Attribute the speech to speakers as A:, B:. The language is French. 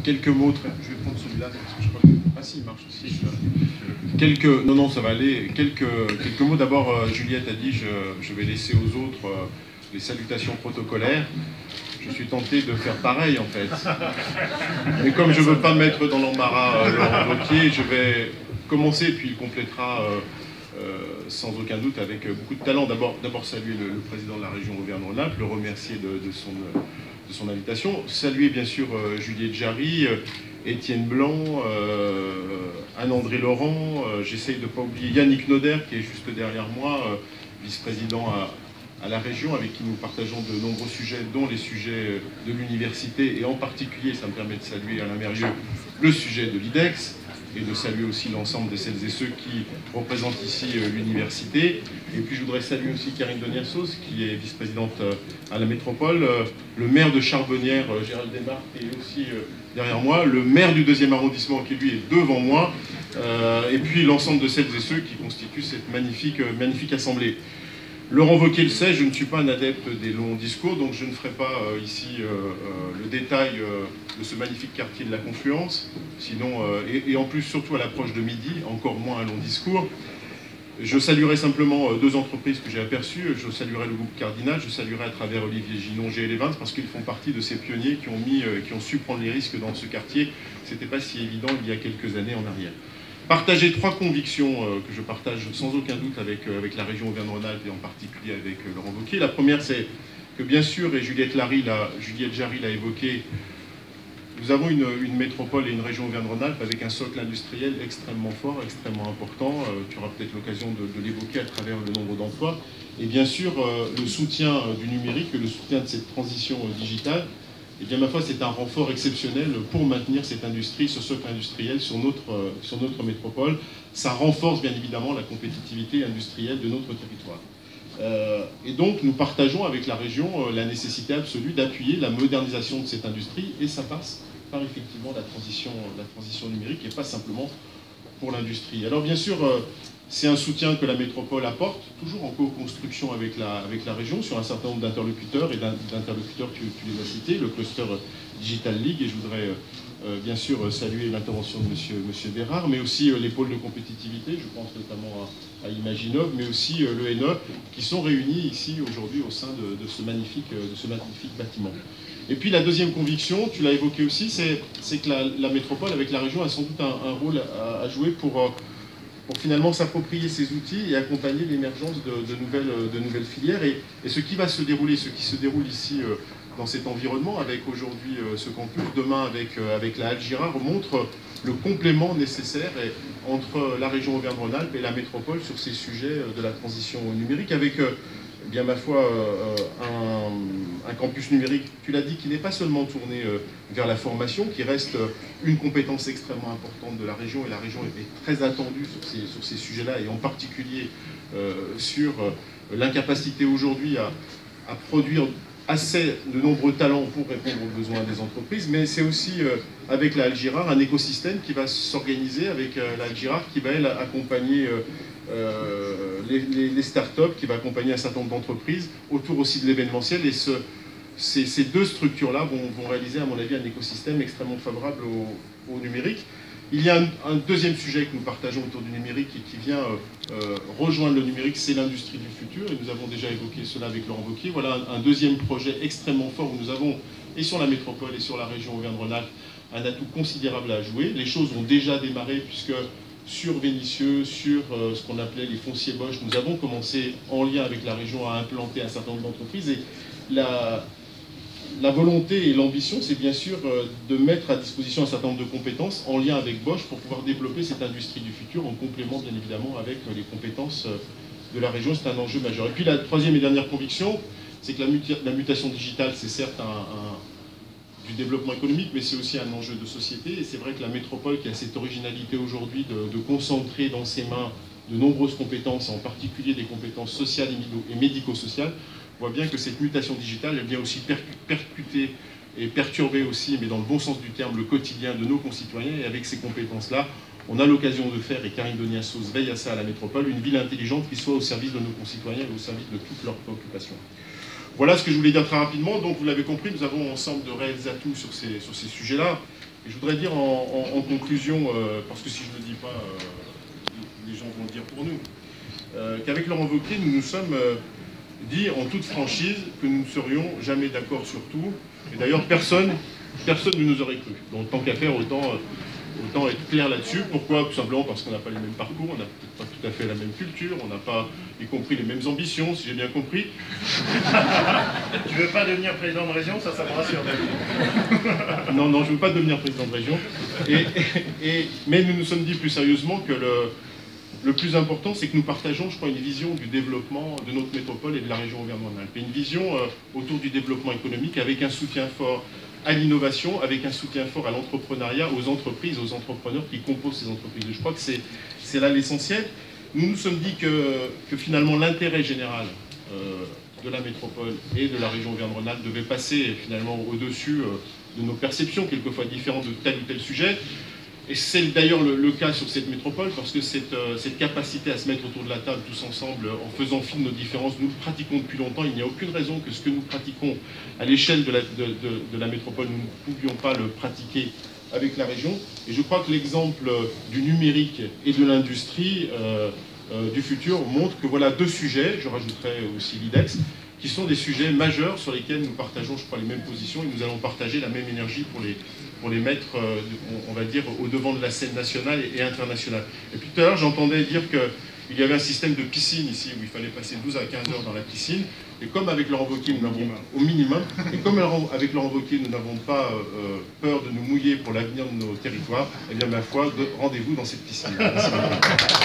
A: quelques mots, je vais prendre celui-là, parce que je crois que... Ah si, il marche aussi. Non, ça va aller. Quelques mots. D'abord, Juliette a dit, je vais laisser aux autres les salutations protocolaires. Je suis tenté de faire pareil, en fait. Mais comme je ne veux pas me mettre dans l'embarras Laurent Wauquiez, je vais commencer, puis il complétera sans aucun doute avec beaucoup de talent. D'abord saluer le président de la région Auvergne-Rhône-Alpes, le remercier de son invitation. Saluer bien sûr Juliette Jarry, Étienne Blanc, Anne-André Laurent, j'essaye de ne pas oublier Yannick Noder qui est juste derrière moi, vice-président à la région, avec qui nous partageons de nombreux sujets, dont les sujets de l'université, et en particulier, ça me permet de saluer Alain Mérieux, le sujet de l'IDEX, et de saluer aussi l'ensemble de celles et ceux qui représentent ici l'université. Et puis je voudrais saluer aussi Karine Deniassos, qui est vice-présidente à la métropole, le maire de Charbonnières, Gérald Desmarques, qui est aussi derrière moi, le maire du 2e arrondissement, qui lui est devant moi, et puis l'ensemble de celles et ceux qui constituent cette magnifique assemblée. Laurent Wauquiez le sait, je ne suis pas un adepte des longs discours, donc je ne ferai pas ici le détail de ce magnifique quartier de la Confluence, sinon, et en plus surtout à l'approche de midi, encore moins un long discours. Je saluerai simplement deux entreprises que j'ai aperçues. Je saluerai le groupe Cardinal, je saluerai à travers Olivier Ginon, GL Evans, parce qu'ils font partie de ces pionniers qui ont su prendre les risques dans ce quartier. Ce n'était pas si évident il y a quelques années en arrière. Partager trois convictions que je partage sans aucun doute avec la région Auvergne-Rhône-Alpes et en particulier avec Laurent Wauquiez. La première, c'est que bien sûr, et Juliette Jarry l'a évoqué, nous avons une métropole et une région Auvergne-Rhône-Alpes avec un socle industriel extrêmement fort, extrêmement important. Tu auras peut-être l'occasion de l'évoquer à travers le nombre d'emplois. Et bien sûr, le soutien du numérique, le soutien de cette transition digitale, et bien ma foi, c'est un renfort exceptionnel pour maintenir cette industrie, ce socle industriel sur notre métropole. Ça renforce bien évidemment la compétitivité industrielle de notre territoire. Et donc nous partageons avec la région la nécessité absolue d'appuyer la modernisation de cette industrie, et ça passe par effectivement la transition numérique et pas simplement pour l'industrie. Alors bien sûr, c'est un soutien que la métropole apporte, toujours en co-construction avec la région, sur un certain nombre d'interlocuteurs, et d'interlocuteurs tu les as cités, le cluster Digital League, et je voudrais bien sûr saluer l'intervention de monsieur Bérard, mais aussi les pôles de compétitivité, je pense notamment à Imaginov, mais aussi l'ENE, qui sont réunis ici aujourd'hui au sein de ce magnifique bâtiment. Et puis la deuxième conviction, tu l'as évoqué aussi, c'est que la métropole avec la région a sans doute un rôle à jouer pour finalement s'approprier ces outils et accompagner l'émergence de nouvelles filières. Et ce qui va se dérouler, ce qui se déroule ici dans cet environnement, avec aujourd'hui ce campus, demain avec la Halle Girard, montre le complément nécessaire entre la région Auvergne-Rhône-Alpes et la métropole sur ces sujets de la transition numérique, avec bien ma foi un campus numérique, tu l'as dit, qui n'est pas seulement tourné vers la formation, qui reste une compétence extrêmement importante de la région, et la région est très attendue sur ces sujets-là, et en particulier sur l'incapacité aujourd'hui à produire assez de nombreux talents pour répondre aux besoins des entreprises, mais c'est aussi avec la Halle Girard un écosystème qui va s'organiser avec la Halle Girard qui va, elle, accompagner les startups, qui va accompagner un certain nombre d'entreprises autour aussi de l'événementiel, et ces deux structures-là vont réaliser, à mon avis, un écosystème extrêmement favorable au numérique. Il y a un deuxième sujet que nous partageons autour du numérique et qui vient rejoindre le numérique, c'est l'industrie du futur, et nous avons déjà évoqué cela avec Laurent Wauquiez. Voilà un deuxième projet extrêmement fort où nous avons, et sur la métropole et sur la région Auvergne-Rhône-Alpes, un atout considérable à jouer. Les choses ont déjà démarré, puisque sur Vénissieux, sur ce qu'on appelait les fonciers Bosch, nous avons commencé en lien avec la région à implanter un certain nombre d'entreprises, et la volonté et l'ambition, c'est bien sûr de mettre à disposition un certain nombre de compétences en lien avec Bosch pour pouvoir développer cette industrie du futur en complément bien évidemment avec les compétences de la région. C'est un enjeu majeur. Et puis la troisième et dernière conviction, c'est que la mutation digitale, c'est certes du développement économique, mais c'est aussi un enjeu de société. Et c'est vrai que la métropole, qui a cette originalité aujourd'hui de concentrer dans ses mains de nombreuses compétences, en particulier des compétences sociales et médico-sociales, voit bien que cette mutation digitale, elle vient aussi percuter et perturber aussi, mais dans le bon sens du terme, le quotidien de nos concitoyens. Et avec ces compétences-là, on a l'occasion de faire, et Karine Deniassos veille à ça à la métropole, une ville intelligente qui soit au service de nos concitoyens et au service de toutes leurs préoccupations. Voilà ce que je voulais dire très rapidement. Donc vous l'avez compris, nous avons ensemble de réels atouts sur ces sujets-là. Et je voudrais dire en conclusion, parce que si je ne le dis pas, les gens vont le dire pour nous, qu'avec Laurent Wauquiez, nous nous sommes dit en toute franchise que nous ne serions jamais d'accord sur tout. Et d'ailleurs, personne ne nous aurait cru. Donc tant qu'à faire, autant être clair là-dessus. Pourquoi? Tout simplement parce qu'on n'a pas les mêmes parcours, on n'a peut-être pas tout à fait la même culture, on n'a pas y compris les mêmes ambitions, si j'ai bien compris.
B: Tu veux pas devenir président de région, ça me rassure.
A: Non, je ne veux pas devenir président de région. Mais nous nous sommes dit plus sérieusement que le plus important, c'est que nous partageons, je crois, une vision du développement de notre métropole et de la région Auvergne-Rhône-Alpes. Une vision autour du développement économique avec un soutien fort à l'innovation, avec un soutien fort à l'entrepreneuriat, aux entreprises, aux entrepreneurs qui composent ces entreprises. Je crois que c'est là l'essentiel. Nous nous sommes dit que finalement l'intérêt général de la métropole et de la région Auvergne-Rhône-Alpes devait passer finalement au-dessus de nos perceptions, quelquefois différentes de tel ou tel sujet. Et c'est d'ailleurs le cas sur cette métropole, parce que cette capacité à se mettre autour de la table tous ensemble, en faisant fi de nos différences, nous le pratiquons depuis longtemps. Il n'y a aucune raison que ce que nous pratiquons à l'échelle de la métropole, nous ne pouvions pas le pratiquer avec la région. Et je crois que l'exemple du numérique et de l'industrie du futur montre que voilà deux sujets, je rajouterai aussi l'IDEX, qui sont des sujets majeurs sur lesquels nous partageons, je crois, les mêmes positions, et nous allons partager la même énergie pour les mettre, on va dire, au devant de la scène nationale et internationale. Et puis tout à l'heure, j'entendais dire qu'il y avait un système de piscine ici, où il fallait passer 12 à 15 heures dans la piscine, et comme avec Laurent Wauquiez, nous n'avons au minimum, et comme avec Laurent Wauquiez, nous n'avons pas peur de nous mouiller pour l'avenir de nos territoires, eh bien, ma foi, rendez-vous dans cette piscine. Merci beaucoup.